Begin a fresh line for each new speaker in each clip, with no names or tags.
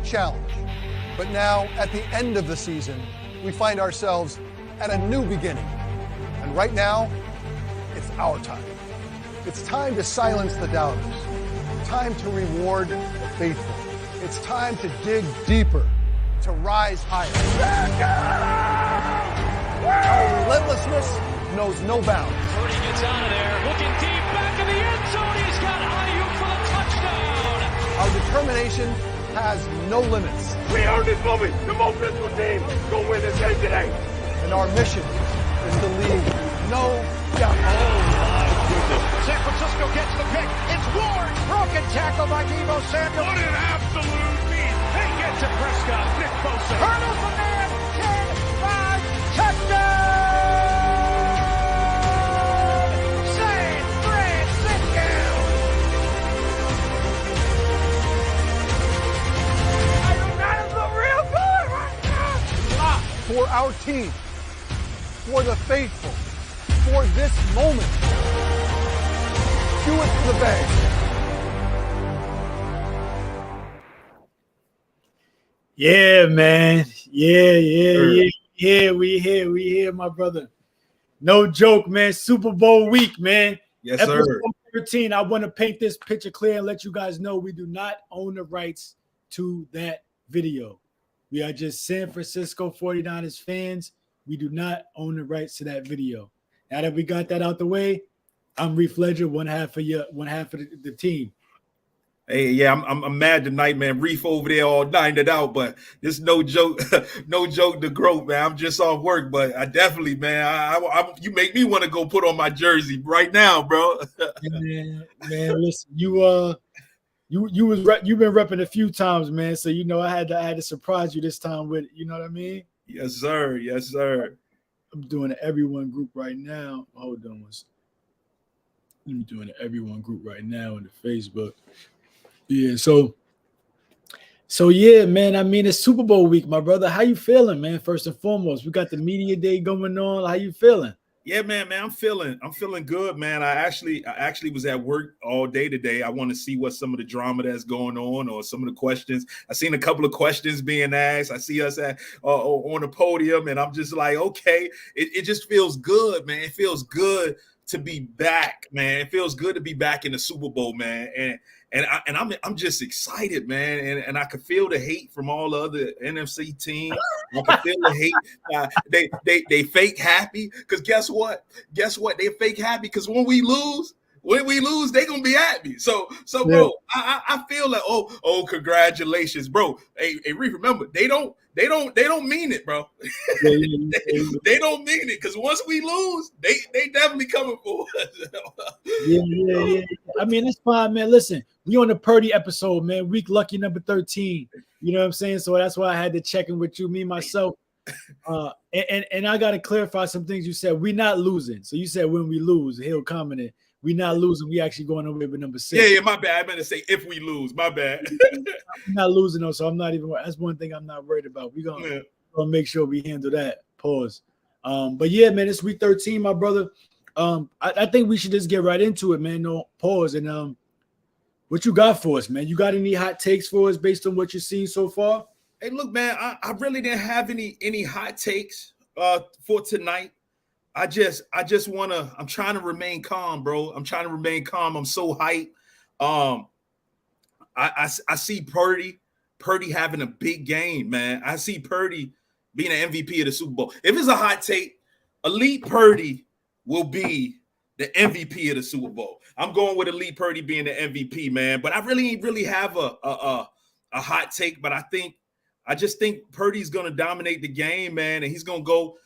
challenge. But now, at the end of the season, we find ourselves at a new beginning. And right now, it's our time. It's time to silence the doubters. Time to reward the faithful. It's time to dig deeper, to rise higher. Our relentlessness knows no bounds.
Purdy gets out of there, looking deep, back in the end zone. He's got Ayuk for the touchdown.
Our determination has no limits.
We earned this moment. The most physical team gonna win this game today.
And our mission is to leave no doubt.
San Francisco gets the pick. It's Ward. Broken tackle by Deebo Samuel.
What an absolute beat.
They get to Prescott. Nick Bosa.
Hurdles the man. 10-5 touchdown. San Francisco. United look real good right now.
For our team, for the faithful, for this moment. Do it for the Bay.
Yeah, man. Yeah. We here, my brother. No joke, man. Super Bowl week, man.
Yes,
Episode
sir.
13. I want to paint this picture clear and let you guys know we do not own the rights to that video. We are just San Francisco 49ers fans. We do not own the rights to that video. Now that we got that out the way, I'm Reef Ledger, one half of the team.
Hey, yeah, I'm mad tonight, man. Reef over there all night it out, but this no joke, no joke to Grove, man. I'm just off work, but I definitely, man, I you make me want to go put on my jersey right now, bro.
man, listen, you've been repping a few times, man. So I had to surprise you this time with, you know what I mean?
Yes, sir. Yes, sir.
I'm doing an everyone group right now. Hold on, I'm doing an everyone group right now in the Facebook. Yeah, so yeah, man. I mean, it's Super Bowl week, my brother. How you feeling, man? First and foremost, we got the media day going on. How you feeling?
Yeah, man. I'm feeling good, man. I actually was at work all day today. I want to see what some of the drama that's going on or some of the questions. I seen a couple of questions being asked. I see us at on the podium, and I'm just like, okay, it just feels good, man. It feels good to be back, man. It feels good to be back in the Super Bowl, man. And I'm just excited, man. And I can feel the hate from all the other NFC teams. I can feel the hate. They fake happy because guess what? They fake happy because when we lose, they gonna be at me. So bro, I feel like oh congratulations, bro. Hey, Reef, remember they don't mean it, bro. They don't mean it because once we lose, they definitely coming for us.
Yeah. I mean, it's fine, man. Listen, we on the Purdy episode, man. Week lucky number 13. You know what I'm saying? So that's why I had to check in with you, me myself. And I gotta clarify some things you said. We're not losing. So you said when we lose, he'll comment. We're not losing. We actually going away with number 6.
Yeah, my bad. I meant to say if we lose. My bad.
We're not losing though, so I'm not even. That's one thing I'm not worried about. We're gonna make sure we handle that. Pause. But yeah, man, it's week 13, my brother. I think we should just get right into it, man. No pause. And what you got for us, man? You got any hot takes for us based on what you've seen so far?
Hey, look, man, I really didn't have any hot takes for tonight. I just I'm trying to remain calm, bro. I'm trying to remain calm. I'm so hyped. I see Purdy having a big game, man. I see Purdy being an MVP of the Super Bowl. If it's a hot take, Elite Purdy will be the MVP of the Super Bowl. I'm going with Elite Purdy being the MVP, man. But I really have a hot take. But I just think Purdy's gonna dominate the game, man, and he's gonna go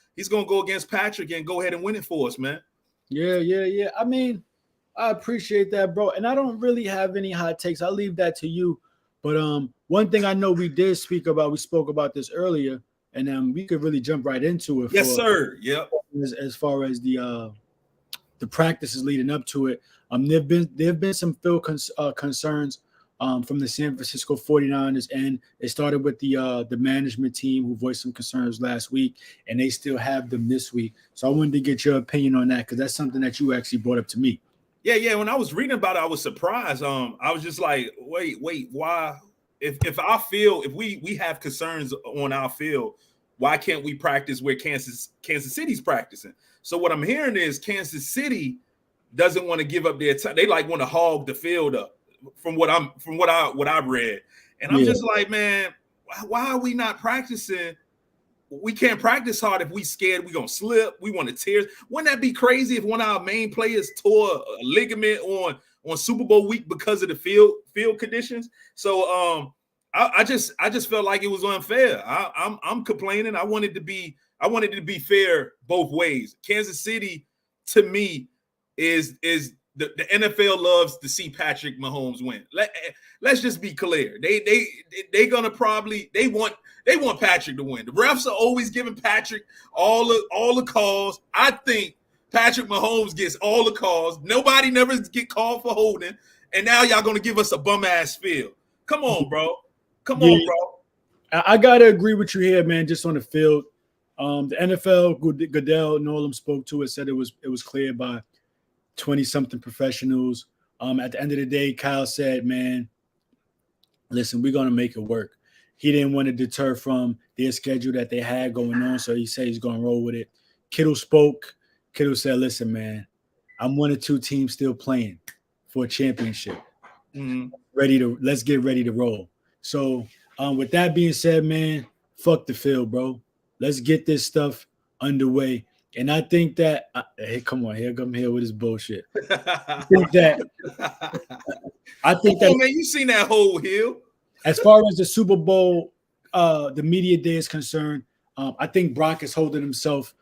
against Patrick and go ahead and win it for us, man.
Yeah. I mean, I appreciate that, bro. And I don't really have any hot takes. I'll leave that to you. But one thing I know we spoke about this earlier, and we could really jump right into it.
Yes, sir. Yep.
As far as the practices leading up to it, there've been some field concerns from the San Francisco 49ers, and it started with the management team who voiced some concerns last week, and they still have them this week. So I wanted to get your opinion on that because that's something that you actually brought up to me.
Yeah. When I was reading about it, I was surprised. I was just like, wait, why if our field, if we have concerns on our field, why can't we practice where Kansas City's practicing? So what I'm hearing is Kansas City doesn't want to give up their time. They like want to hog the field up from what I've read. And I'm just like, man, why are we not practicing? We can't practice hard if we scared we're gonna slip. We want to tear. Wouldn't that be crazy if one of our main players tore a ligament on Super Bowl week because of the field conditions? So I just felt like it was unfair. I'm complaining. I wanted to be fair both ways. Kansas City, to me, is the NFL loves to see Patrick Mahomes win. Let's just be clear. They gonna probably they want Patrick to win. The refs are always giving Patrick all the calls. I think Patrick Mahomes gets all the calls. Nobody never get called for holding, and now y'all gonna give us a bum ass field. Come on, bro. Come on, bro.
I gotta agree with you here, man. Just on the field, the NFL, Goodell, Nolan spoke to it, said it was cleared by 20-something professionals. At the end of the day, Kyle said, man, listen, we're going to make it work. He didn't want to deter from their schedule that they had going on, so he said he's going to roll with it. Kittle spoke. Kittle said, listen, man, I'm one of two teams still playing for a championship. Let's get ready to roll. So with that being said, man, fuck the field, bro. Let's get this stuff underway. And I think that hey, come on, here come here with his bullshit. I think that
man, you seen that whole hill.
As far as the Super Bowl, the media day is concerned, I think Brock is holding himself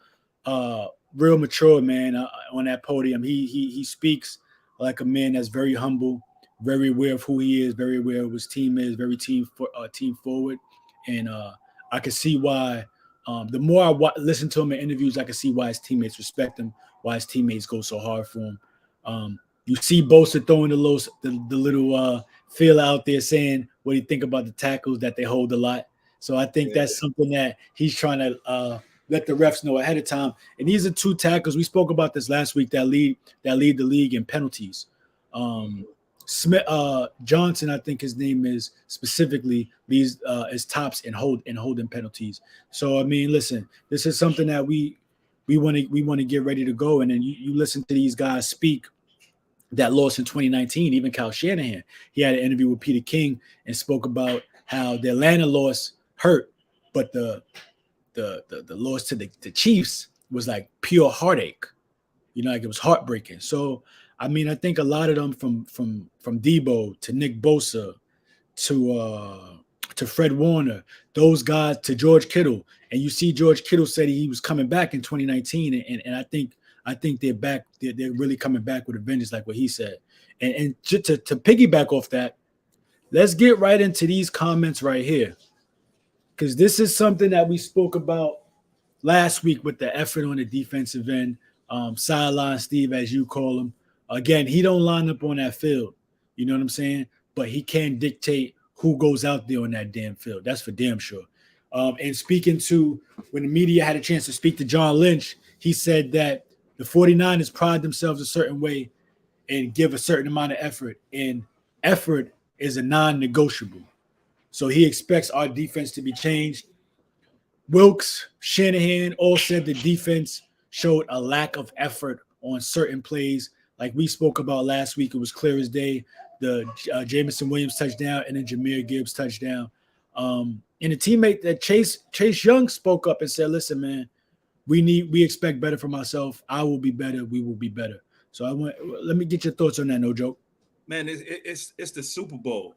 real mature, man, on that podium. He speaks like a man that's very humble, very aware of who he is, very aware of his team is, very team forward, and I can see why. The more I listen to him in interviews, I can see why his teammates respect him, why his teammates go so hard for him. You see Bosa throwing the little feel out there saying what he think about the tackles, that they hold a lot. So I think that's something that he's trying to let the refs know ahead of time. And these are two tackles. We spoke about this last week that lead the league in penalties. Smith Johnson, I think his name is, specifically leads as tops in holding penalties. So I mean, listen, this is something that we want to get ready to go. And then you listen to these guys speak that lost in 2019. Even Kyle Shanahan, he had an interview with Peter King and spoke about how the Atlanta loss hurt, but the loss to the Chiefs was like pure heartache. You know, like it was heartbreaking. So I mean, I think a lot of them from Debo to Nick Bosa to Fred Warner, those guys, to George Kittle, and you see George Kittle said he was coming back in 2019, and I think they're back. They're really coming back with a vengeance, like what he said. And to piggyback off that, let's get right into these comments right here, because this is something that we spoke about last week with the effort on the defensive end. Sideline Steve, as you call him. Again, he don't line up on that field. You know what I'm saying? But he can dictate who goes out there on that damn field. That's for damn sure. And speaking to, when the media had a chance to speak to John Lynch, he said that the 49ers pride themselves a certain way and give a certain amount of effort. And effort is a non-negotiable. So he expects our defense to be changed. Wilkes, Shanahan all said the defense showed a lack of effort on certain plays. Like we spoke about last week, it was clear as day, the Jameson Williams touchdown and then Jahmyr Gibbs touchdown. And a teammate that Chase Young spoke up and said, listen, man, we expect better from ourselves. I will be better. We will be better. So let me get your thoughts on that, no joke.
Man, it's the Super Bowl.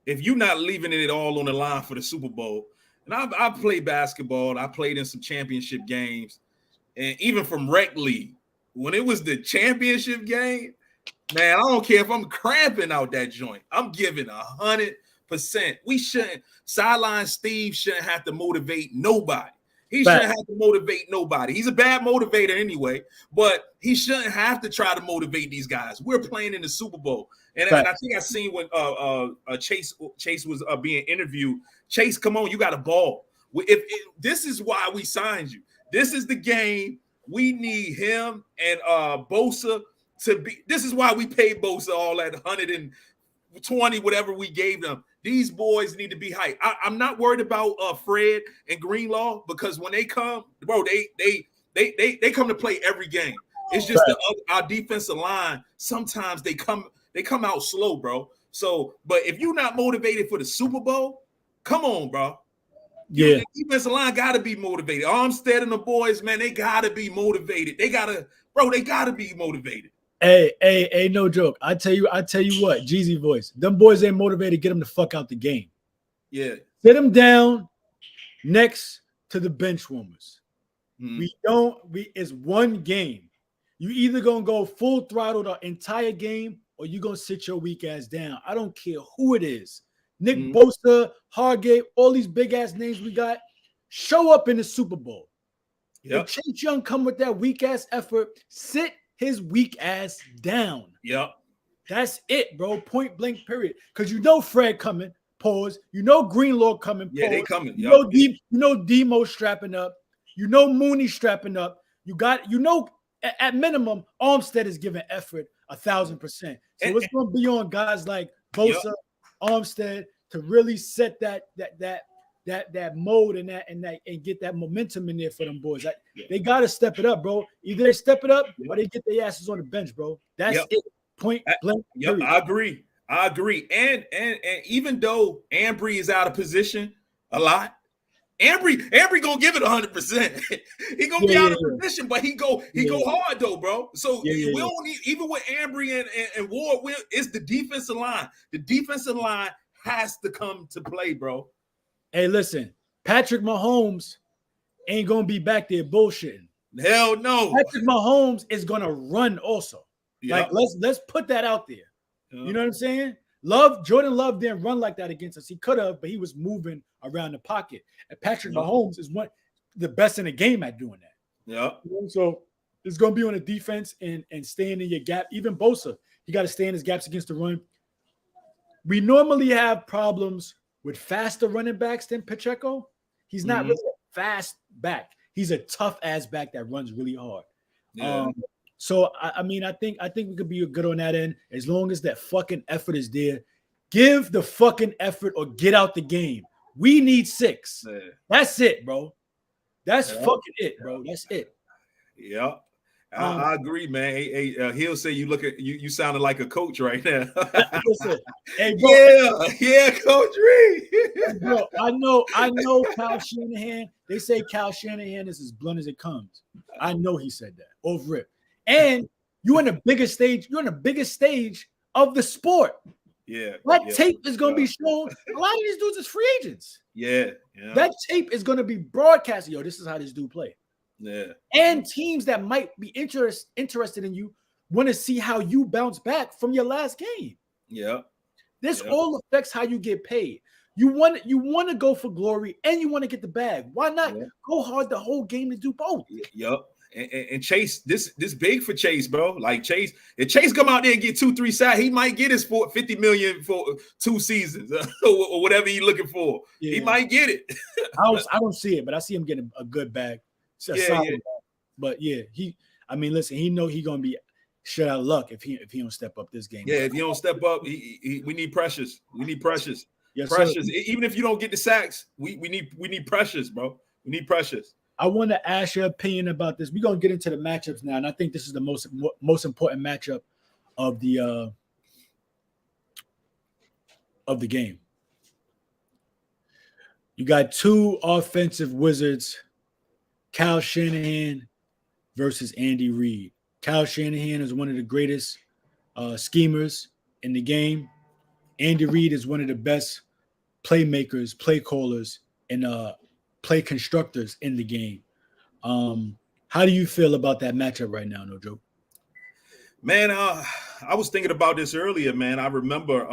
If you're not leaving it all on the line for the Super Bowl, and I played basketball, I played in some championship games, and even from rec league, when it was the championship game, man, I don't care if I'm cramping out that joint. I'm giving 100%. We shouldn't. Sideline Steve shouldn't have to motivate nobody. He shouldn't have to motivate nobody. He's a bad motivator anyway, but he shouldn't have to try to motivate these guys. We're playing in the Super Bowl. And I think I seen when Chase was being interviewed. Chase, come on, you got a ball. If this is why we signed you. This is the game. We need him and Bosa to be. This is why we paid Bosa all that 120, whatever we gave them. These boys need to be hyped. I'm not worried about Fred and Greenlaw because when they come, bro, they come to play every game. It's just our defensive line. Sometimes they come out slow, bro. So, but if you're not motivated for the Super Bowl, come on, bro.
Yeah,
the defensive line got to be motivated. Armstead and the boys, man, they got to be motivated. They got to be motivated.
Hey, no joke. I tell you what, Jeezy voice. Them boys ain't motivated. Get them the fuck out the game.
Yeah.
Sit them down next to the bench warmers. It's one game. You either gonna go full throttle the entire game or you gonna sit your weak ass down. I don't care who it is. Nick Bosa, Hargate, all these big ass names we got, show up in the Super Bowl. Yep. If Chase Young come with that weak ass effort, sit his weak ass down.
Yep.
That's it, bro. Point blank, period. Because you know Fred coming, pause. You know Greenlaw coming, pause.
Yeah, they coming.
You know Demo strapping up. You know Mooney strapping up. At minimum, Armstead is giving effort 1,000%. So it's going to be on guys like Bosa, Armstead to really set that mode and get that momentum in there for them boys. They got to step it up, bro. Either they step it up or they get their asses on the bench, bro. That's it. Point blank.
Yep, I agree. And even though Ambry is out of position a lot, Ambry gonna give it 100%. He gonna be out of position, but he go hard though, bro. So we don't need, even with Ambry and Ward, it's the defensive line. The defensive line has to come to play, bro.
Hey, listen, Patrick Mahomes ain't gonna be back there bullshitting.
Hell no.
Patrick Mahomes is gonna run also. Like let's put that out there. You know what I'm saying? Jordan Love didn't run like that against us. He could have, but he was moving around the pocket. And Patrick Mahomes is the best in the game at doing that.
Yeah.
So it's going to be on the defense and staying in your gap. Even Bosa, he got to stay in his gaps against the run. We normally have problems with faster running backs than Pacheco. He's not really a fast back. He's a tough ass back that runs really hard.
Yeah.
So I think we could be good on that end as long as that fucking effort is there. Give the fucking effort or get out the game. We need 6. Yeah. That's it, bro. That's fucking it, bro. That's it.
Yeah. I agree, man. Hey, he'll say you sounded like a coach right now.
Listen, hey, bro,
yeah, Coach Reed.
Bro, I know Kyle Shanahan. They say Kyle Shanahan is as blunt as it comes. I know he said that. Off rip. And you're in the biggest stage. You're in the biggest stage of the sport.
Yeah.
That tape is going to be shown. A lot of these dudes is free agents.
Yeah.
That tape is going to be broadcasted. Yo, this is how this dude play.
Yeah.
And teams that might be interested in you want to see how you bounce back from your last game.
Yeah.
This all affects how you get paid. You want to go for glory and you want to get the bag. Why not go hard the whole game to do both?
Yep. And Chase, this big for Chase, bro. Like Chase, if Chase come out there and get 2-3 sacks, he might get his $50 million for 2 seasons or whatever he's looking for. Yeah. He might get it.
I don't see it, but I see him getting a good bag. Bag. But listen, he know he gonna be shut out of luck if he don't step up this game.
Yeah, if he don't step up, we need Precious. We need Precious.
Yes,
Precious.
Sir.
Even if you don't get the sacks, we need Precious, bro. We need Precious.
I want to ask your opinion about this. We're gonna get into the matchups now, and I think this is the most important matchup of the game. You got 2 offensive wizards, Kyle Shanahan versus Andy Reid. Kyle Shanahan is one of the greatest schemers in the game. Andy Reid is one of the best playmakers, play callers, and play constructors in the game. How do you feel about that matchup right now, no joke?
Man, I was thinking about this earlier, man. I remember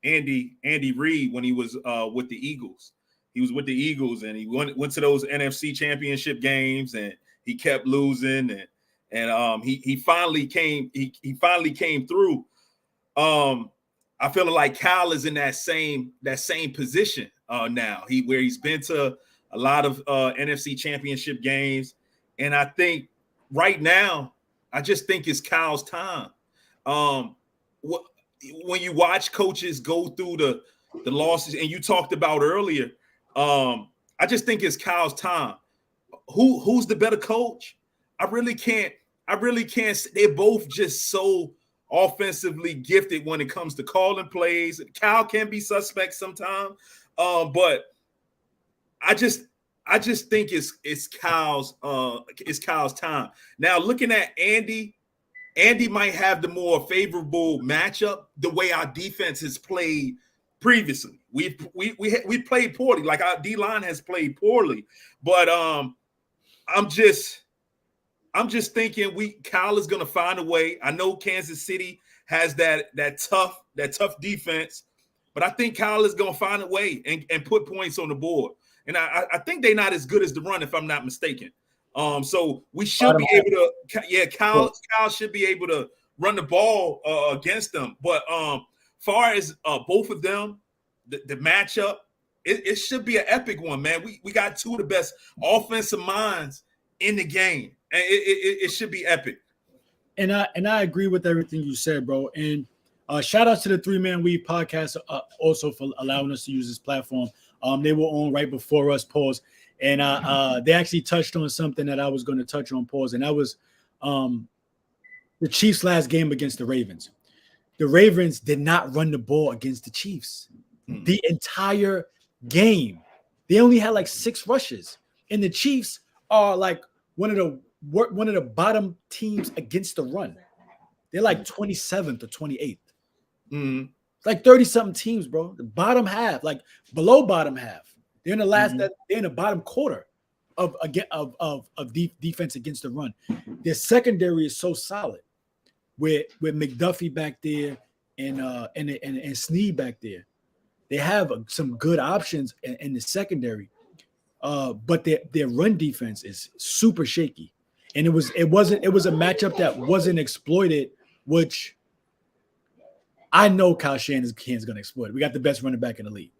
Andy Reid when he was with the Eagles. He was with the Eagles and he went to those NFC championship games and he kept losing and he finally came through. I feel like Kyle is in that same position now. Where he's been to a lot of NFC championship games. And I think right now, I just think it's Kyle's time. When you watch coaches go through the losses, and you talked about earlier. I just think it's Kyle's time. Who's the better coach? I really can't. They're both just so offensively gifted when it comes to calling plays. Kyle can be suspect sometimes, but I just think it's Kyle's time. Now looking at Andy might have the more favorable matchup the way our defense has played previously. We played poorly, like our D-line has played poorly, but I'm just thinking Kyle is gonna find a way. I know Kansas City has that tough defense, but I think Kyle is gonna find a way and put points on the board. And I think they're not as good as the run, if I'm not mistaken. So we should be able to, Kyle should be able to run the ball against them. But far as both of them, the matchup, it should be an epic one, man. We got two of the best offensive minds in the game, and it should be epic.
And I agree with everything you said, bro. And shout out to the 3-Man Weave podcast also for allowing us to use this platform. They were on right before us, pause. And they actually touched on something that I was going to touch on, pause. And that was the Chiefs' last game against the Ravens. The Ravens did not run the ball against the Chiefs the entire game. They only had like 6 rushes. And the Chiefs are like one of the bottom teams against the run. They're like 27th or 28th.
Mm-hmm.
Like 30-something teams, bro. The bottom half, like below bottom half. They're in the last. They're in the bottom quarter of defense against the run. Their secondary is so solid, with McDuffie back there and Snead back there. They have some good options in the secondary, but their run defense is super shaky. And it was a matchup that wasn't exploited, which I know Kyle Shanahan's going to exploit. We got the best running back in the league.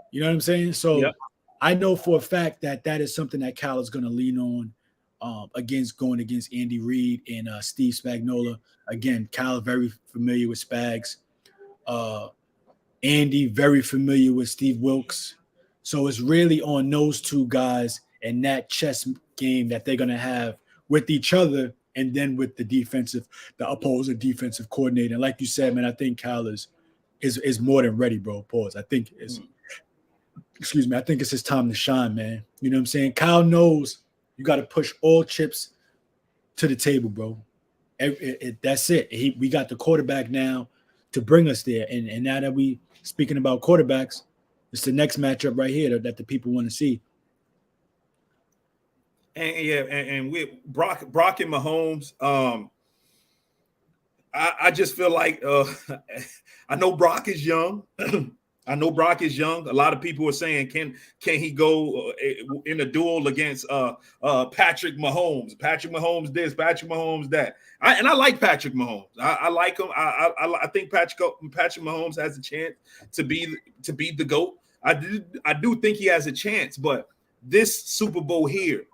You know what I'm saying? So yep. I know for a fact that is something that Kyle is going to lean on going against Andy Reid and Steve Spagnuolo. Again, Kyle very familiar with Spags. Andy very familiar with Steve Wilkes. So it's really on those two guys and that chess game that they're going to have with each other and then with the opposing defensive coordinator. And like you said, man, I think Kyle is more than ready, bro. Pause. I think I think it's his time to shine, man. You know what I'm saying? Kyle knows you got to push all chips to the table, bro. That's it. We got the quarterback now to bring us there. And now that we speaking about quarterbacks, it's the next matchup right here that the people want to see.
And with Brock and Mahomes, I just feel like I know Brock is young. A lot of people are saying, can he go in a duel against Patrick Mahomes? Patrick Mahomes this, Patrick Mahomes that. I like Patrick Mahomes. I like him. I think Patrick Mahomes has a chance to be the GOAT. I do think he has a chance, but this Super Bowl here,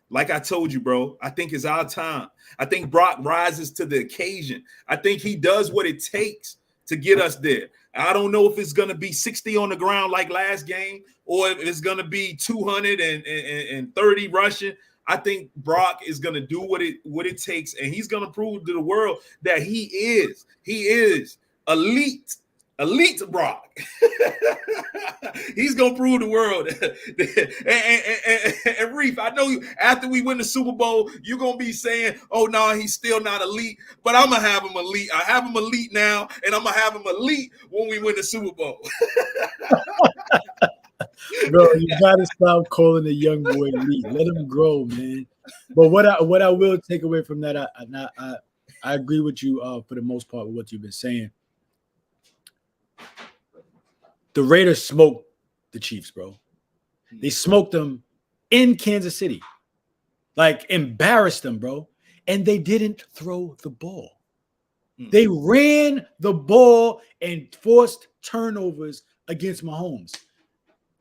like I told you, bro, I think it's our time. I think Brock rises to the occasion. I think he does what it takes to get us there. I don't know if it's going to be 60 on the ground like last game or if it's going to be 230 rushing. I think Brock is going to do what it takes, and he's going to prove to the world that he is elite Brock. He's gonna prove the world. and Reef, I know after we win the Super Bowl, you're gonna be saying, "Oh no, he's still not elite." But I'm gonna have him elite. I have him elite now, and I'm gonna have him elite when we win the Super Bowl.
Bro, you gotta stop calling the young boy elite. Let him grow, man. But what I will take away from that, I agree with you for the most part with what you've been saying. The Raiders smoked the Chiefs, bro. They smoked them in Kansas City. Like, embarrassed them, bro. And they didn't throw the ball. They ran the ball and forced turnovers against Mahomes.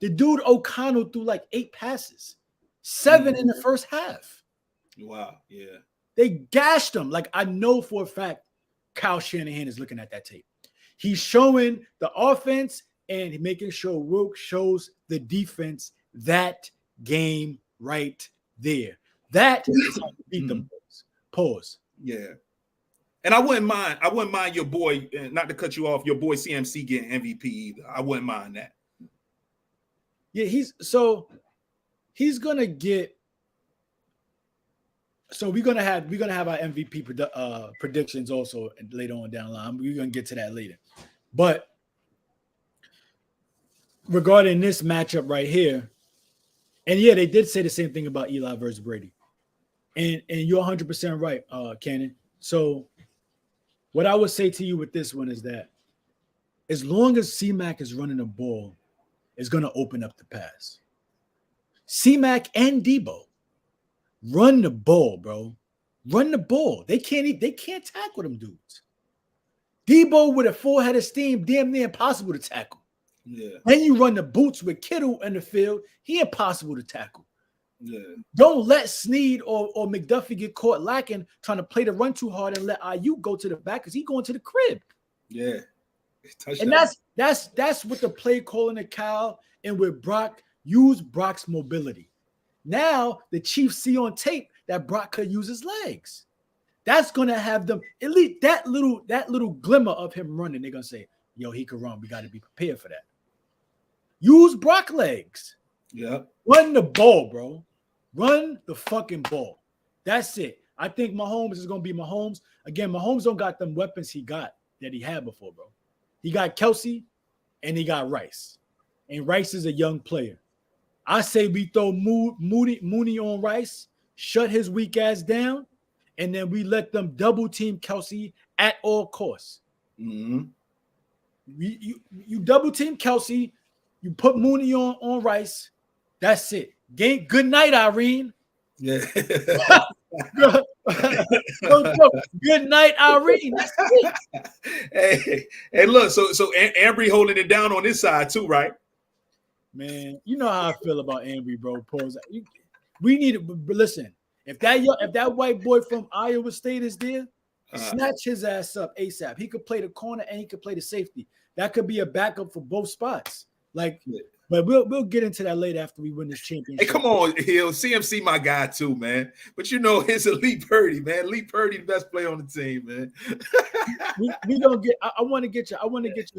The dude O'Connell threw like 8 passes, 7 in the first half.
Wow, yeah.
They gashed him. Like, I know for a fact Kyle Shanahan is looking at that tape. He's showing the offense and making sure Wilk shows the defense that game right there. That is how you beat them. Pause.
Yeah. And I wouldn't mind your boy, not to cut you off, your boy CMC getting MVP either. I wouldn't mind that.
Yeah, he's gonna get. So we're gonna have our MVP predictions also later on down the line. We're gonna get to that later. But regarding this matchup right here, and yeah, they did say the same thing about Eli versus Brady. And you're 100% right, Cannon. So what I would say to you with this one is that as long as C-Mac is running the ball, it's going to open up the pass. C-Mac and Debo run the ball, bro. Run the ball. They can't tackle them dudes. Debo with a full head of steam, damn near impossible to tackle.
Yeah.
Then you run the boots with Kittle in the field. He impossible to tackle.
Yeah.
Don't let Snead or McDuffie get caught lacking trying to play the run too hard and let IU go to the back because he's going to the crib.
Yeah.
And that's what the play calling at Kyle and with Brock, use Brock's mobility. Now the Chiefs see on tape that Brock could use his legs. That's gonna have them at least that little glimmer of him running. They're gonna say, yo, he could run. We got to be prepared for that. Use Brock legs.
Yeah.
Run the ball, bro. Run the fucking ball. That's it. I think Mahomes is going to be Mahomes. Again, Mahomes don't got them weapons he had before, bro. He got Kelsey and he got Rice. And Rice is a young player. I say we throw Mooney on Rice, shut his weak ass down, and then we let them double team Kelsey at all costs.
Mm-hmm.
You double team Kelsey, you put Mooney on Rice. That's it. Good night, Irene.
Yeah.
Good night, Irene. That's
it. Hey, look. So Ambry holding it down on this side too, right?
Man, you know how I feel about Ambry, bro. Pause. We need to listen. If that white boy from Iowa State is there, snatch his ass up ASAP. He could play the corner and he could play the safety. That could be a backup for both spots. But we'll get into that later after we win this championship.
Hey, come on, Hill. CMC my guy too, man. But it's Lee Purdy, man. Lee Purdy, the best player on the team, man.
we don't get. I want to get your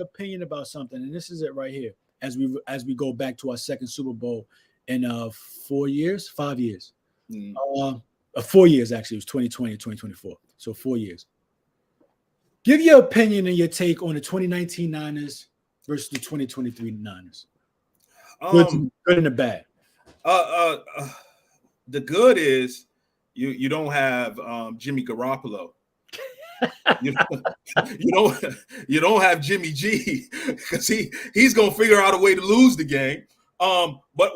opinion about something, and this is it right here. As we go back to our second Super Bowl in 5 years. 4 years actually. It was 2020, 2024. So 4 years. Give your opinion and your take on the 2019 Niners versus the 2023 Niners. Good and the bad.
The good is you don't have Jimmy Garoppolo. you don't have Jimmy G because he's gonna figure out a way to lose the game. But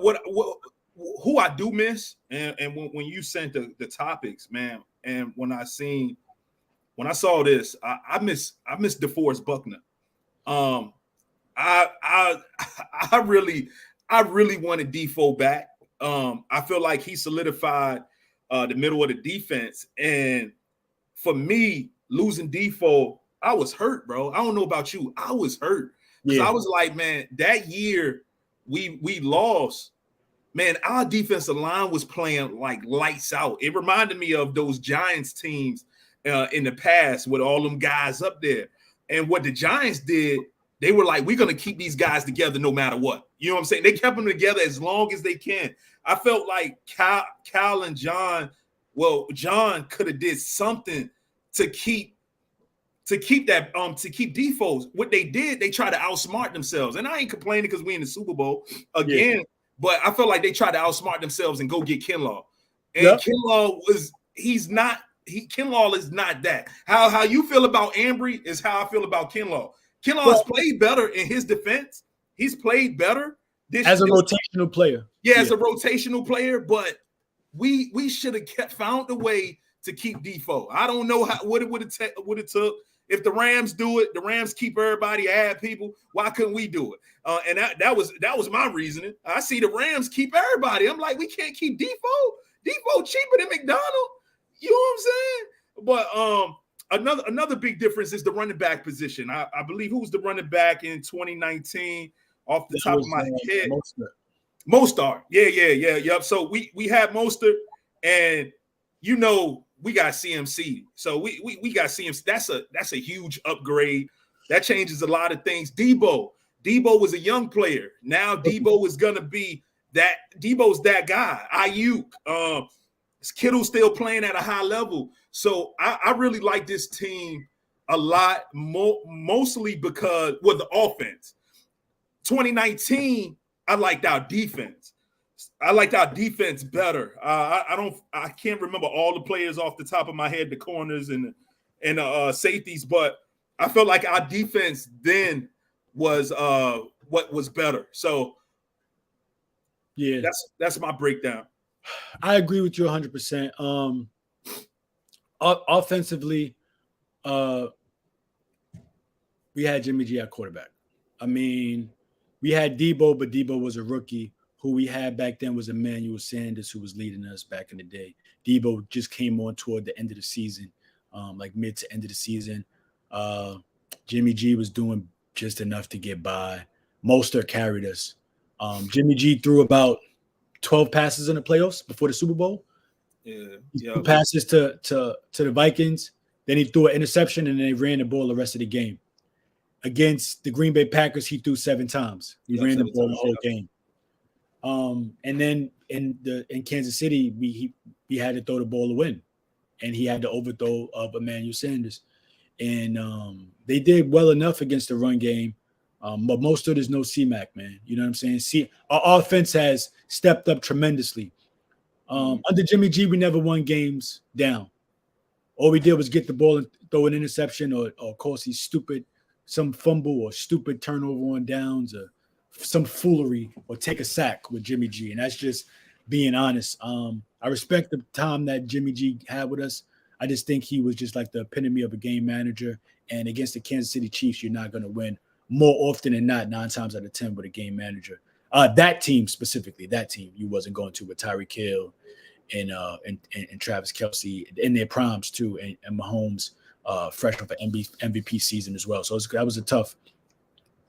who I do miss, and when you sent the topics, man, and when I saw this, I miss DeForest Buckner. I really wanted Defoe back. I feel like he solidified the middle of the defense. And for me, losing Defoe, I was hurt, bro. I don't know about you. I was hurt. Because I was like, man, that year we lost. Man, our defensive line was playing like lights out. It reminded me of those Giants teams in the past with all them guys up there. And what the Giants did, they were like, we're going to keep these guys together no matter what. You know what I'm saying? They kept them together as long as they can. I felt like Cal and John, John could have did something to keep Defoe. What they did, they tried to outsmart themselves. And I ain't complaining because we in the Super Bowl again, but I felt like they tried to outsmart themselves and go get Kinlaw. And Kinlaw Kinlaw is not that. How you feel about Ambry is how I feel about Kinlaw. Kinlaw's played better in his defense. He's played better
as a rotational player.
Yeah, as a rotational player, but we should have found a way to keep Defoe. I don't know what it would have took. If the Rams do it, the Rams keep everybody, add people. Why couldn't we do it? And that was my reasoning. I see the Rams keep everybody. I'm like, we can't keep Defoe. Defoe cheaper than McDonald. You know what I'm saying? But another big difference is the running back position. I believe who was the running back in 2019? off the top of my head.
Mostert.
Yep. So we had Mostert, and we got CMC. So we got CMC. That's a huge upgrade. That changes a lot of things. Debo was a young player. Now Debo is gonna be that. Debo's that guy. Ayuk. Kittle still playing at a high level. So I really like this team a lot, mostly because the offense. 2019, I liked our defense. I liked our defense better. I can't remember all the players off the top of my head, the corners and safeties, but I felt like our defense then was what was better. So
yeah,
that's my breakdown.
I agree with you 100%. Offensively, we had Jimmy G at quarterback. I mean, we had Debo, but Debo was a rookie. Who we had back then was Emmanuel Sanders, who was leading us back in the day. Debo just came on toward the end of the season, like mid to end of the season. Jimmy G was doing just enough to get by. Mostert carried us. Jimmy G threw about 12 passes in the playoffs before the Super Bowl.
Yeah.
Passes to the Vikings. Then he threw an interception, and then they ran the ball the rest of the game. Against the Green Bay Packers, he threw 7 times. He ran the ball the whole game. And then in Kansas City, we had to throw the ball to win, and he had the overthrow of Emmanuel Sanders, and they did well enough against the run game, but most of it is no C-Mac, man. You know what I'm saying? Our offense has stepped up tremendously. Under Jimmy G, we never won games down. All we did was get the ball and throw an interception, or cause some fumble or stupid turnover on downs, or some foolery, or take a sack with Jimmy G. And that's just being honest. I respect the time that Jimmy G had with us. I just think he was just like the epitome of a game manager. And against the Kansas City Chiefs, you're not going to win more often than not, 9 times out of 10 with a game manager. That team specifically, you wasn't going to with Tyreek Hill and Travis Kelce in their primes too, and Mahomes fresh off an MVP season as well. So that was a tough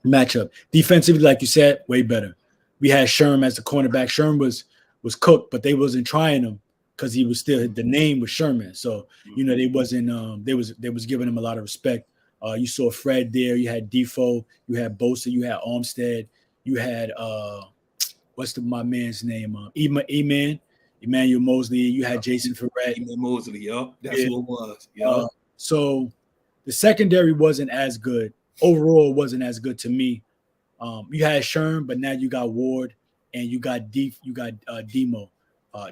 matchup. Defensively, like you said, way better. We had Sherm as the cornerback. Sherm was cooked, but they wasn't trying him because he was still, the name was Sherman. So they wasn't they was giving him a lot of respect. You saw Fred there. You had Defoe. You had Bosa. You had Armstead. You had what's my man's name? Emmanuel Mosley. You had Jason Ferret.
Emmanuel Mosley. Yup, that's who it was. Yeah.
So the secondary wasn't as good. Overall, it wasn't as good to me. You had Sherm, but now you got Ward and you got Demo.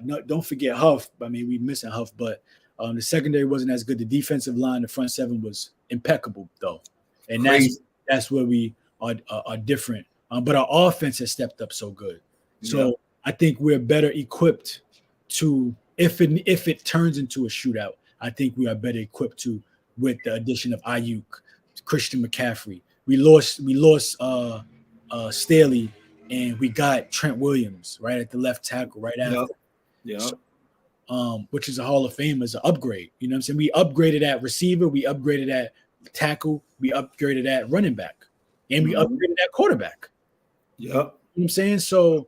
No, don't forget Huff. I mean, we missing Huff, but the secondary wasn't as good. The defensive line, the front seven was impeccable though, and that's where we are different. But our offense has stepped up so good. So I think we're better equipped to if it turns into a shootout. I think we are better equipped to with the addition of Ayuk, Christian McCaffrey. We lost Staley, and we got Trent Williams right at the left tackle right after.
Yeah.
So, which is a Hall of Fame as an upgrade. You know what I'm saying? We upgraded at receiver, we upgraded at tackle, we upgraded at running back, and we upgraded at quarterback.
Yeah.
You know what I'm saying? So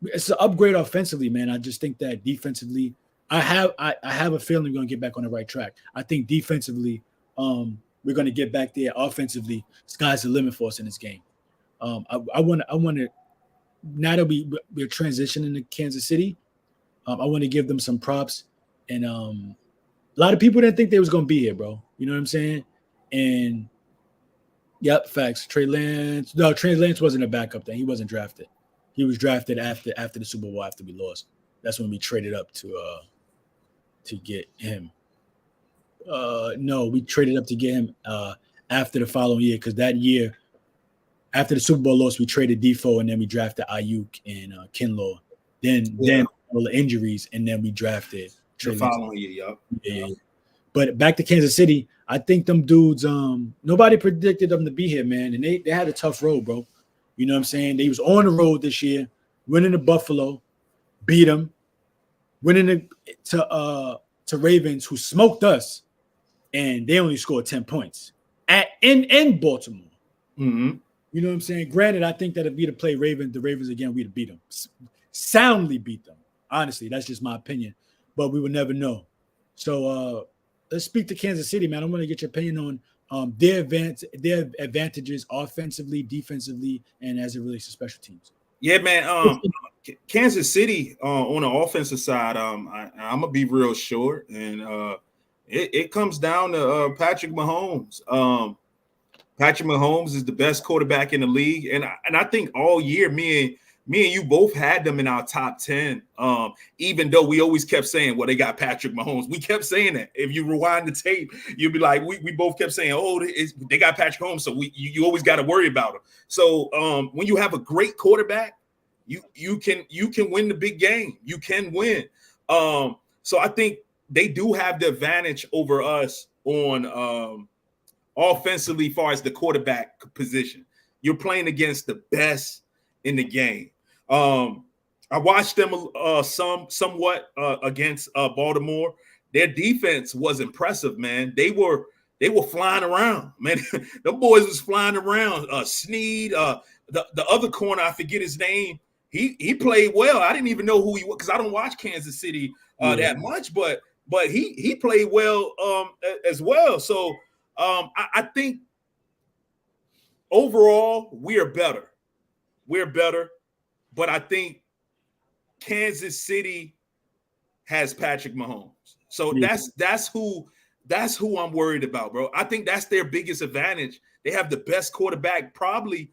it's an upgrade offensively, man. I just think that defensively, I have a feeling we're gonna get back on the right track. I think defensively, we're gonna get back there. Offensively, sky's the limit for us in this game. I want to now that we're transitioning to Kansas City. I want to give them some props, and a lot of people didn't think they was gonna be here, bro. You know what I'm saying? And yep, facts. Trey Lance wasn't a backup then. He wasn't drafted. He was drafted after the Super Bowl after we lost. That's when we traded up to get him. No, we traded up to get him after the following year, because that year after the Super Bowl loss, we traded Defoe, and then we drafted Ayuk and Kinlaw. Then all the injuries, and then we drafted
the following year.
Yeah. But back to Kansas City, I think them dudes, nobody predicted them to be here, man. And they had a tough road, bro. You know what I'm saying? They was on the road this year, winning to Buffalo, beat them, winning to Ravens, who smoked us, and they only scored 10 points in Baltimore.
Mm-hmm.
You You know what I'm saying? Granted, I think that if we'd have played the Ravens again, we'd have beat them. Soundly beat them. Honestly, that's just my opinion. But we would never know. So let's speak to Kansas City, man. I want to get your opinion on their advantages offensively, defensively, and as it relates to special teams.
Yeah, man. Kansas City on the offensive side, I'm gonna be real short, and it comes down to Patrick Mahomes. Patrick Mahomes is the best quarterback in the league, and I think all year, me and you both had them in our top 10. Even though we always kept saying, well, they got Patrick Mahomes. We kept saying that. If you rewind the tape, you'll be like, we both kept saying, oh, they got Patrick Mahomes, so you always got to worry about him. So when you have a great quarterback, you can win the big game. You can win. So I think they do have the advantage over us on offensively, as far as the quarterback position. You're playing against the best in the game. I watched them somewhat against Baltimore. Their defense was impressive, man. They were flying around, man. The boys was flying around. Snead, the other corner, I forget his name. He played well. I didn't even know who he was because I don't watch Kansas City that much, but he played well as well. So I think overall we are better. We're better, but I think Kansas City has Patrick Mahomes. So that's who I'm worried about, bro. I think that's their biggest advantage. They have the best quarterback, probably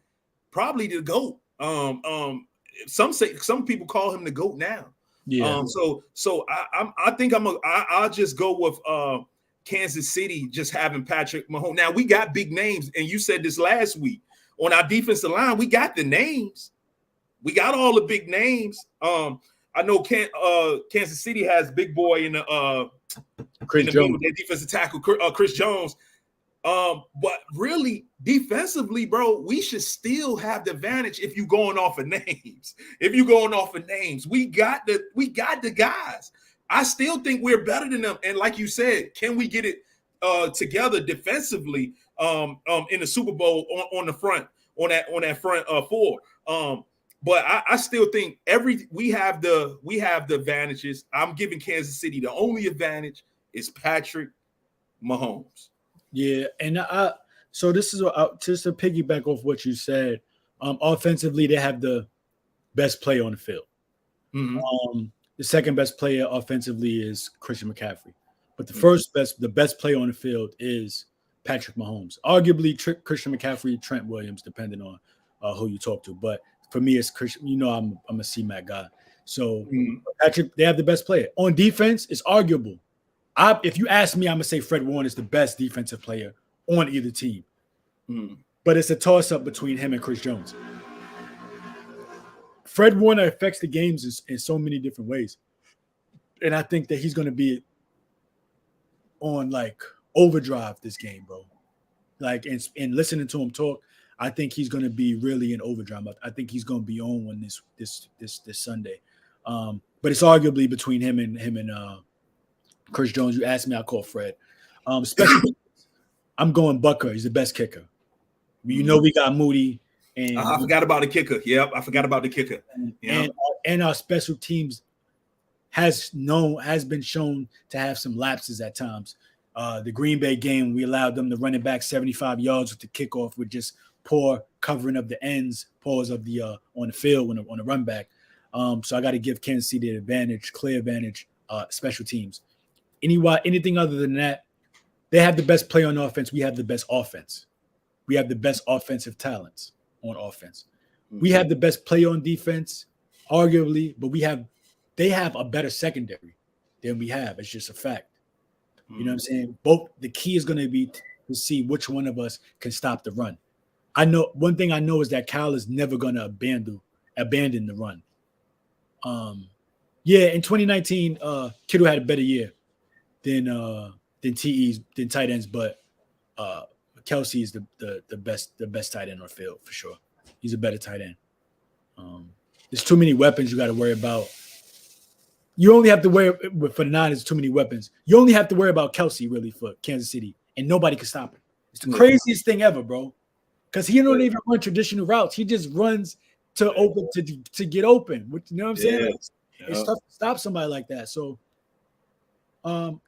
the GOAT. Some people call him the GOAT now. Yeah. So I think I'll just go with Kansas City just having Patrick Mahomes. Now we got big names, and you said this last week. On our defensive line, we got the names. We got all the big names. I know Kansas City has big boy in the
Chris Jones,
their defensive tackle, Chris Jones. But really, defensively, bro, we should still have the advantage if you're going off of names. We got the guys. I still think we're better than them. And like you said, can we get it together defensively in the Super Bowl on the front, on that front four? But I still think we have the advantages. I'm giving Kansas City the only advantage is Patrick Mahomes.
Yeah, and so this is just to piggyback off what you said. Offensively, they have the best player on the field. Mm-hmm. The second best player offensively is Christian McCaffrey, but the best player on the field is Patrick Mahomes. Arguably, Christian McCaffrey, Trent Williams, depending on who you talk to. But for me, it's Christian. You know, I'm a C-Mac guy. So Patrick, they have the best player on defense. It's arguable. If you ask me, I'm gonna say Fred Warner is the best defensive player on either team. But it's a toss-up between him and Chris Jones. Fred Warner affects the games in so many different ways, and I think that he's gonna be on like overdrive this game, bro. Like, and listening to him talk, I think he's gonna be really in overdrive. I think he's gonna be on one this Sunday. But it's arguably between him and Chris Jones. You asked me, I'll call Fred. Especially, I'm going Bucker. He's the best kicker. You know, we got Moody. And
I forgot about the kicker. Yep, I forgot about the kicker.
And our special teams has been shown to have some lapses at times. The Green Bay game, we allowed them to run it back 75 yards with the kickoff with just poor covering of the ends, pause of the on the field on the run back. So I got to give Kansas City the advantage, clear advantage, special teams. Anything other than that, they have the best play on offense. We have the best offense. We have the best offensive talents on offense. We have the best play on defense, arguably, but they have a better secondary than we have. It's just a fact. You know what I'm saying? The key is going to be to see which one of us can stop the run. I know one thing I know is that Kyle is never going to abandon the run. In 2019, Kittle had a better year than tight ends, but Kelsey is the best tight end on the field for sure. He's a better tight end. There's too many weapons you got to worry about. You only have to worry for the Niners. Too many weapons. You only have to worry about Kelsey really for Kansas City, and nobody can stop him. It's the craziest thing ever, bro. because he don't even run traditional routes. He just runs to open to get open. You know what I'm saying? Like, it's tough to stop somebody like that. So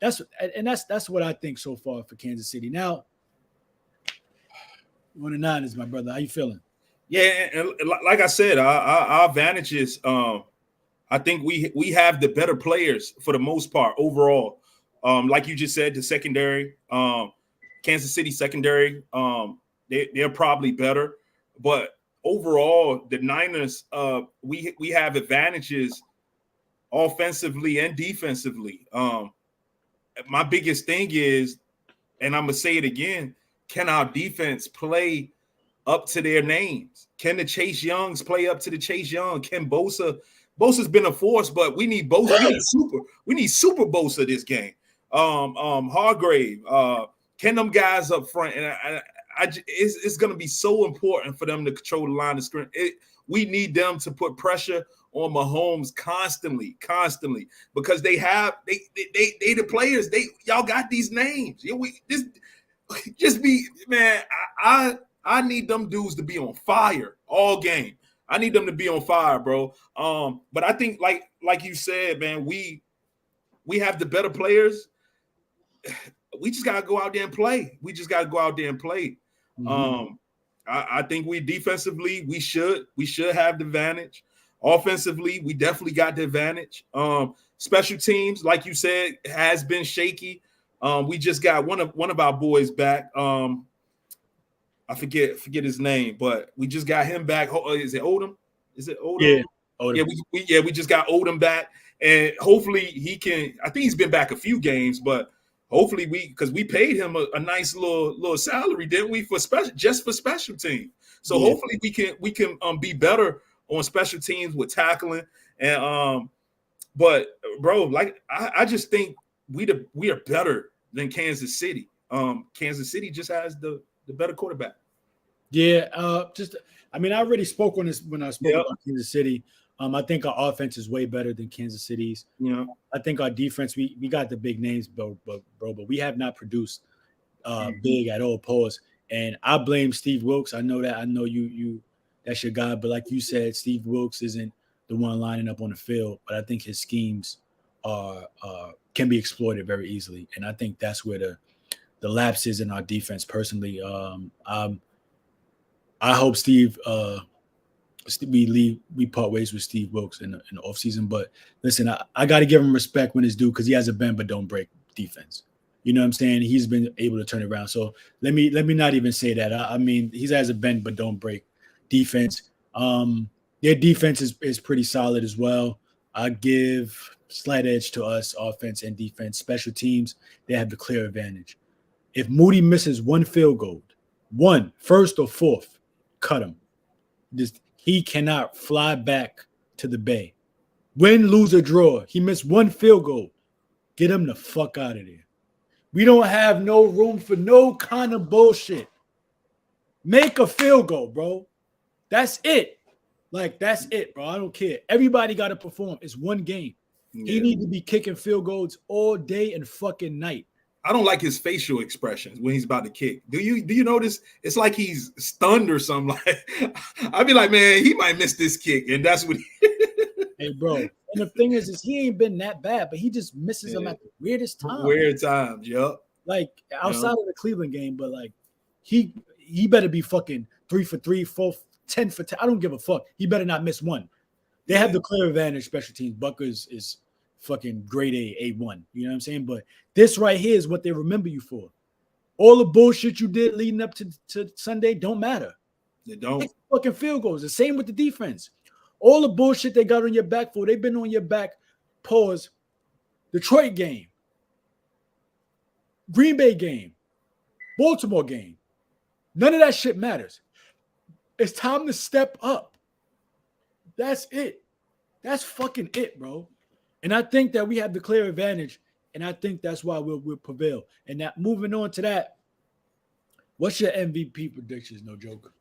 that's what I think so far for Kansas City. Now, 1-9 is my brother. How you feeling?
Yeah, and like I said, our advantages. I think we have the better players for the most part overall. Like you just said, the secondary, Kansas City secondary, they're probably better, but overall, the Niners, we have advantages offensively and defensively. My biggest thing is, and I'm gonna say it again, can our defense play up to their names? Can the Chase Youngs play up to the Chase Young? Can Bosa's been a force, but we need Bosa. We need super Bosa this game. Hargrave, can them guys up front, and it's going to be so important for them to control the line of scrimmage. We need them to put pressure on Mahomes constantly, because they the players. Y'all got these names. Just be, man. I need them dudes to be on fire all game. I need them to be on fire, bro. But I think, like you said, man, we have the better players. We just gotta go out there and play. Mm-hmm. I think we defensively we should have the advantage. Offensively, we definitely got the advantage. Special teams, like you said, has been shaky. We just got one of our boys back. I forget his name, but we just got him back. Is it Odom?
Yeah, Odom.
Yeah, we just got Odom back, and hopefully he can. I think he's been back a few games, but hopefully because we paid him a nice little salary, didn't we, for special teams? So hopefully we can be better on special teams with tackling, and but bro, like I just think we are better than Kansas City. Kansas City just has the better quarterback.
Yeah, I already spoke on this when I spoke about Kansas City. I think our offense is way better than Kansas City's. I think our defense, we got the big names, but we have not produced big at all. Pause. And I blame Steve Wilks. I know that. I know you that's your guy. But like you said, Steve Wilks isn't the one lining up on the field. But I think his schemes can be exploited very easily. And I think that's where the lapses in our defense. Personally, I hope Steve we part ways with Steve Wilks in the offseason. But listen, I got to give him respect when it's due, because he has a bend but don't break defense. You know what I'm saying? He's been able to turn it around. So let me not even say that. He has a bend but don't break defense. Their defense is pretty solid as well. I give slight edge to us, offense and defense. Special teams, they have the clear advantage. If Moody misses one field goal, first or fourth, cut him. He cannot fly back to the Bay. Win, lose, or draw. He missed one field goal. Get him the fuck out of there. We don't have no room for no kind of bullshit. Make a field goal, bro. That's it. That's it, bro. I don't care. Everybody got to perform. It's one game. Yeah. He needs to be kicking field goals all day and fucking night.
I don't like his facial expressions when he's about to kick. Do you notice? It's like he's stunned or something. Like, I'd be like, man, he might miss this kick, and that's what.
Hey, bro. And the thing is he ain't been that bad, but he just misses them at the weirdest times.
Weird times, yep.
Like outside of the Cleveland game, but like he better be fucking 3 for 3, 4, 10 for 10. I don't give a fuck. He better not miss one. They have the clear advantage. Special teams. Buckers is fucking grade A1. You know what I'm saying? But this right here is what they remember you for. All the bullshit you did leading up to Sunday don't matter.
They don't.
It's fucking field goals. The same with the defense. All the bullshit they got on your back for, they've been on your back. Pause. Detroit game. Green Bay game. Baltimore game. None of that shit matters. It's time to step up. That's it. That's fucking it, bro. And I think that we have the clear advantage, and I think that's why we'll prevail. And that, moving on to that, what's your MVP predictions? No joke,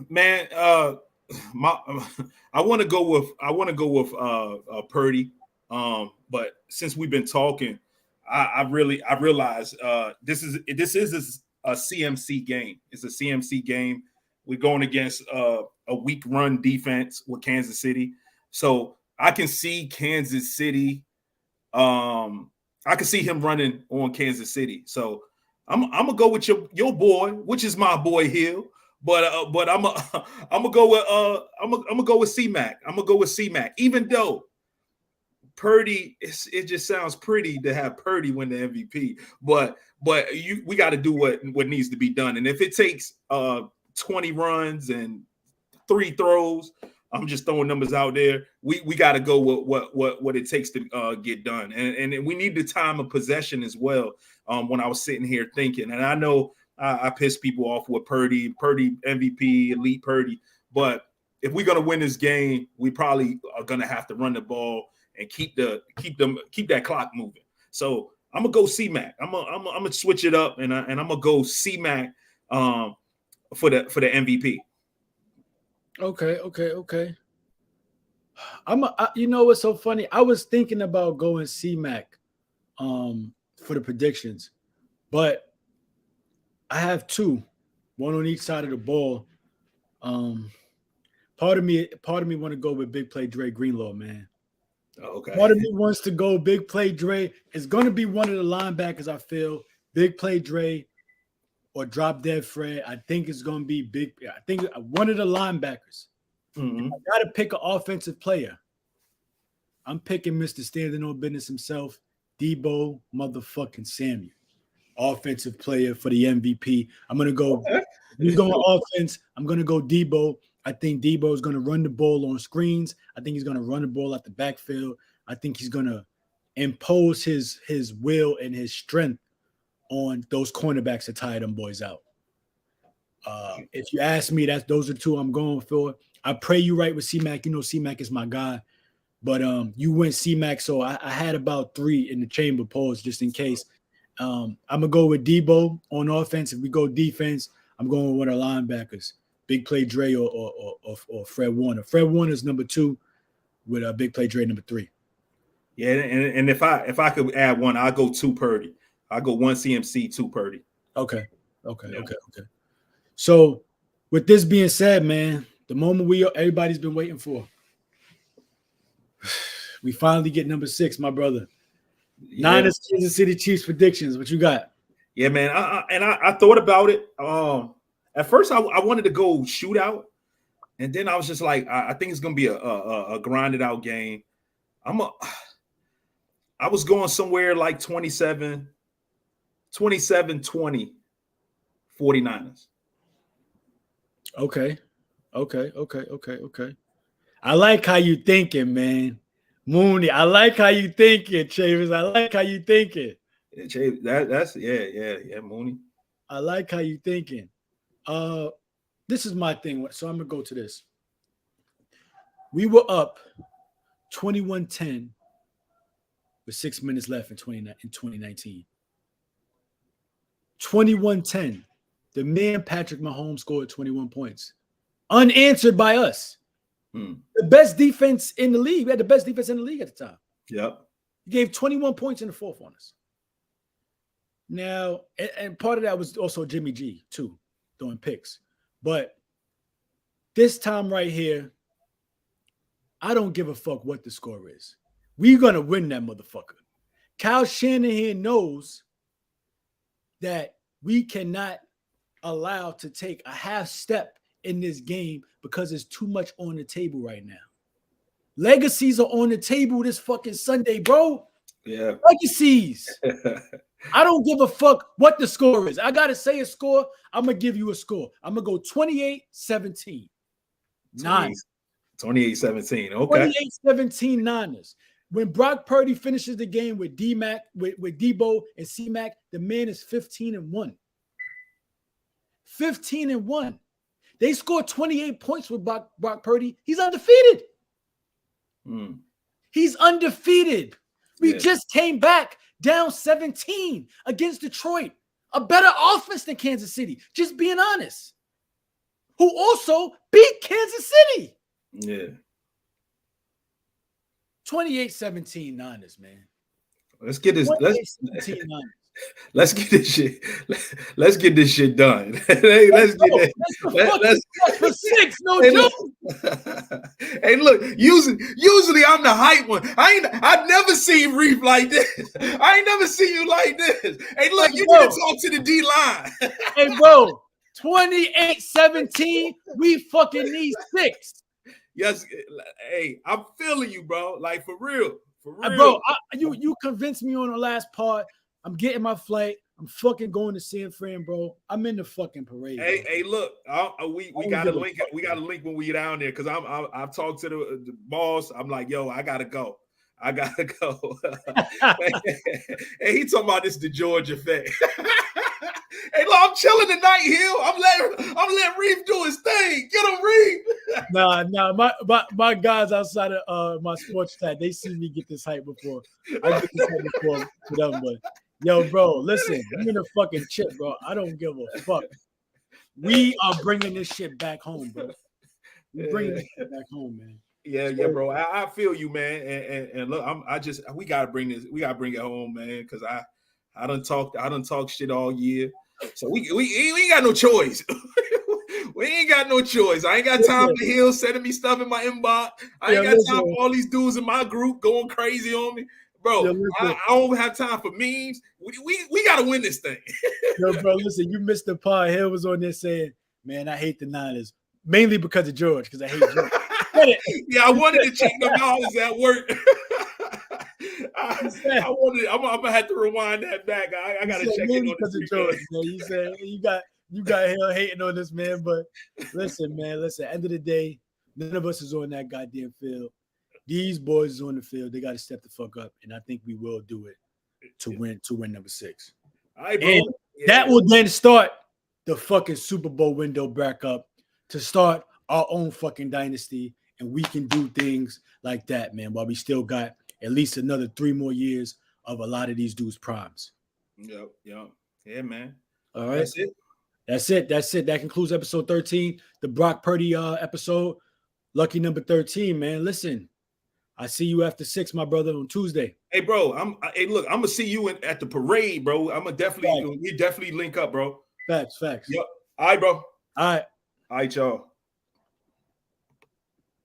man. I want to go with Purdy. But since we've been talking, I realize this is CMC game. It's a CMC game. We're going against a weak run defense with Kansas City. So I can see Kansas City. I can see him running on Kansas City. So I'm gonna go with your boy, which is my boy Hill. But I'm gonna go with C-Mac. I'm gonna go with C-Mac. Even though Purdy, it just sounds pretty to have Purdy win the MVP. But we got to do what needs to be done. And if it takes 20 runs and 3 throws, I'm just throwing numbers out there. We got to go with what it takes to get done. And we need the time of possession as well. When I was sitting here thinking, and I know I pissed people off with Purdy MVP, elite Purdy. But if we're gonna win this game, we probably are gonna have to run the ball and keep that clock moving. So I'm gonna go C-Mac. I'm gonna switch it up, and I'm gonna go C-Mac for the MVP.
Okay. You know what's so funny? I was thinking about going C-Mac for the predictions, but I have 2, one on each side of the ball. Part of me want to go with big play Dre Greenlaw, man.
Okay.
Part of me wants to go big play Dre. It's going to be one of the linebackers, I feel. Big play Dre or drop dead Fred. I think it's going to be big. I think one of the linebackers.
Mm-hmm.
I got to pick an offensive player. I'm picking Mr. Standing on Business himself, Debo motherfucking Samuel. Offensive player for the MVP. I'm going to go. He's going offense. I'm going to go Debo. I think Debo is going to run the ball on screens. I think he's going to run the ball at the backfield. I think he's going to impose his will and his strength on those cornerbacks to tire them boys out. If you ask me, those are 2 I'm going for. I pray you right with C-Mac. You know C-Mac is my guy. But you went C-Mac, so I had about 3 in the chamber pause just in case. I'm going to go with Debo on offense. If we go defense, I'm going with our linebackers. Big play Dre or Fred Warner. Fred Warner is number 2 with a big play Dre number 3.
Yeah, and if I could add one, I'll go 2 Purdy. I'll go 1 CMC, 2 Purdy.
Okay. So with this being said, man, the moment everybody's been waiting for. We finally get number 6, my brother.
Yeah.
Niners, Kansas City Chiefs predictions. What you got?
Yeah, man. I thought about it. At first, I wanted to go shootout, and then I was just like, I think it's gonna be a grinded out game. I was going somewhere like 27-20 49ers.
Okay. I like how you thinking, man. Mooney, I like how you thinking, Chavis. I like how you thinking.
Yeah, Chavis, that's Mooney.
I like how you thinking. This is my thing, so I'm gonna go to this. We were up 21-10 with 6 minutes left in 2019. 21-10. The man Patrick Mahomes scored 21 points, unanswered by us. The best defense in the league. We had the best defense in the league at the time.
Yep.
He gave 21 points in the 4th on us. Now, and part of that was also Jimmy G, too, throwing picks. But this time right here, I don't give a fuck what the score is. We're going to win that motherfucker. Kyle Shanahan knows that we cannot allow to take a half step in this game because there's too much on the table right now. Legacies are on the table this fucking Sunday, bro.
Yeah.
Legacies. I don't give a fuck what the score is. I got to say a score. I'm going to give you a score. I'm going to go 28-17.
28-17. Okay.
28-17 Niners. When Brock Purdy finishes the game with D-Mac, with Debo and C-Mac, the man is 15-1. 15-1. They scored 28 points with Brock Purdy. He's undefeated. He's undefeated. We just came back down 17 against Detroit. A better offense than Kansas City. Just being honest. Who also beat Kansas City.
Yeah.
28-17 Niners, man.
Let's get this. Let's get this shit. Let's get this shit done. Let's get that.
Let's for 6. No joke.
Hey, look. Usually I'm the hype one. I've never seen Reef like this. I ain't never seen you like this. Hey, look. You need to talk to the D line.
Hey, bro. 28-17. We fucking need 6.
Yes. Hey, I'm feeling you, bro. Like for real. For real.
Bro, you convinced me on the last part. I'm getting my flight. I'm fucking going to San Fran, bro. I'm in the fucking parade.
Hey, look, we got a link. We got a link when we get down there because I've talked to the boss. I'm like, yo, I gotta go. Hey, he talking about this the Georgia effect. Hey, look, I'm chilling tonight, Hill. I'm letting Reef do his thing. Get him, Reef.
Nah. My guys outside of my sports tag, they see me get this hype before. I get this hype before for them, but yo, bro, listen, I'm in a fucking chip, bro. I don't give a fuck. We are bringing this shit back home, bro. We're bringing this shit back home, man.
Yeah, bro. I feel you, man. And look, we gotta bring it home, man, because I done talk shit all year. So we ain't got no choice. We ain't got no choice. I ain't got time for Hill sending me stuff in my inbox. I ain't got time for all these dudes in my group going crazy on me. Bro, I don't have time for memes. We got to win this thing.
Yo, bro, listen, you missed the part. Hill was on there saying, man, I hate the Niners. Mainly because of George, because I hate George.
Yeah, I wanted to check them dollars at work. I'm gonna have to rewind that back. I gotta check it on
because of George, man. You said you got Hill hating on this, man. But listen, man, end of the day, none of us is on that goddamn field. These boys is on the field. They got to step the fuck up, and I think we will do it to win number 6.
All right, bro.
And that will then start the fucking Super Bowl window back up to start our own fucking dynasty, and we can do things like that, man, while we still got at least another 3 more years of a lot of these dudes' primes.
Yep. Yeah, man.
All right. That's it. That concludes episode 13, the Brock Purdy episode. Lucky number 13, man. Listen, I see you after 6, my brother, on Tuesday.
Hey, bro. I'm gonna see you at the parade, bro. We definitely link up, bro.
Facts.
Yep. All right, bro.
All right,
y'all.